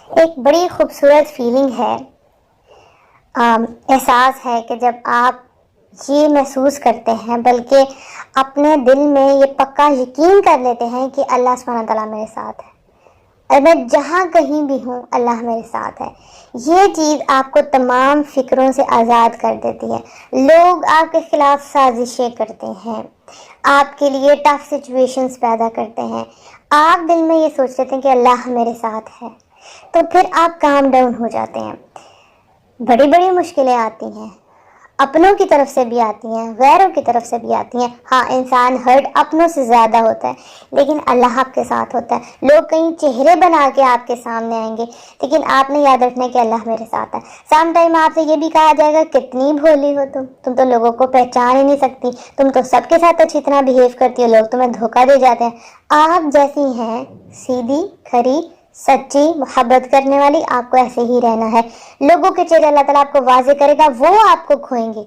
ایک بڑی خوبصورت فیلنگ ہے، احساس ہے کہ جب آپ یہ محسوس کرتے ہیں، بلکہ اپنے دل میں یہ پکا یقین کر لیتے ہیں کہ اللہ سبحانہ تعالیٰ میرے ساتھ ہے، اور میں جہاں کہیں بھی ہوں اللہ میرے ساتھ ہے۔ یہ چیز آپ کو تمام فکروں سے آزاد کر دیتی ہے۔ لوگ آپ کے خلاف سازشیں کرتے ہیں، آپ کے لیے ٹف سچویشنز پیدا کرتے ہیں، آپ دل میں یہ سوچ لیتے ہیں کہ اللہ میرے ساتھ ہے، تو پھر آپ کام ڈاؤن ہو جاتے ہیں۔ بڑی بڑی مشکلیں آتی ہیں، اپنوں کی طرف سے بھی آتی ہیں، غیروں کی طرف سے بھی آتی ہیں۔ ہاں، انسان ہرٹ اپنوں سے زیادہ ہوتا ہے، لیکن اللہ آپ کے ساتھ ہوتا ہے۔ لوگ کئی چہرے بنا کے آپ کے سامنے آئیں گے، لیکن آپ نے یاد رکھنا ہے کہ اللہ میرے ساتھ ہے۔ سام ٹائم آپ سے یہ بھی کہا جائے گا کتنی بھولی ہو تم تو لوگوں کو پہچان ہی نہیں سکتی، تم تو سب کے ساتھ اچھی طرح بہیو کرتی ہو، لوگ تمہیں دھوکہ دے جاتے ہیں۔ آپ جیسی ہیں، سیدھی کھری سچی محبت کرنے والی، آپ کو ایسے ہی رہنا ہے۔ لوگوں کے چہرے اللہ تعالیٰ آپ کو واضح کرے گا، وہ آپ کو کھوئیں گے،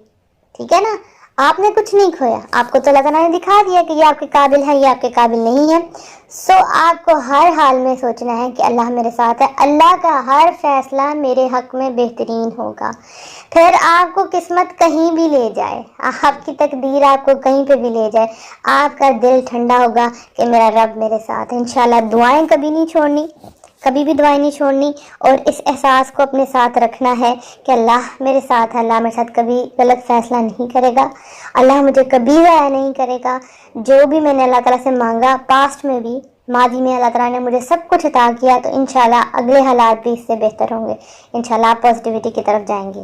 ٹھیک ہے نا؟ آپ نے کچھ نہیں کھویا، آپ کو تو اللہ تعالیٰ نے دکھا دیا کہ یہ آپ کے قابل ہے، یہ آپ کے قابل نہیں ہے۔ سو آپ کو ہر حال میں سوچنا ہے کہ اللہ میرے ساتھ ہے، اللہ کا ہر فیصلہ میرے حق میں بہترین ہوگا۔ پھر آپ کو قسمت کہیں بھی لے جائے، آپ کی تقدیر آپ کو کہیں پہ بھی لے جائے، آپ کا دل ٹھنڈا ہوگا کہ میرا رب میرے ساتھ ہے۔ انشاءاللہ دعائیں کبھی نہیں چھوڑنی، کبھی بھی دعائیں نہیں چھوڑنی، اور اس احساس کو اپنے ساتھ رکھنا ہے کہ اللہ میرے ساتھ ہے، اللہ میرے ساتھ کبھی غلط فیصلہ نہیں کرے گا، اللہ مجھے کبھی ضائع نہیں کرے گا۔ جو بھی میں نے اللہ تعالیٰ سے مانگا، پاسٹ میں بھی، ماضی میں اللہ تعالیٰ نے مجھے سب کچھ عطا کیا، تو انشاءاللہ اگلے حالات بھی اس سے بہتر ہوں گے۔ انشاءاللہ آپ پازیٹیوٹی کی طرف جائیں گے۔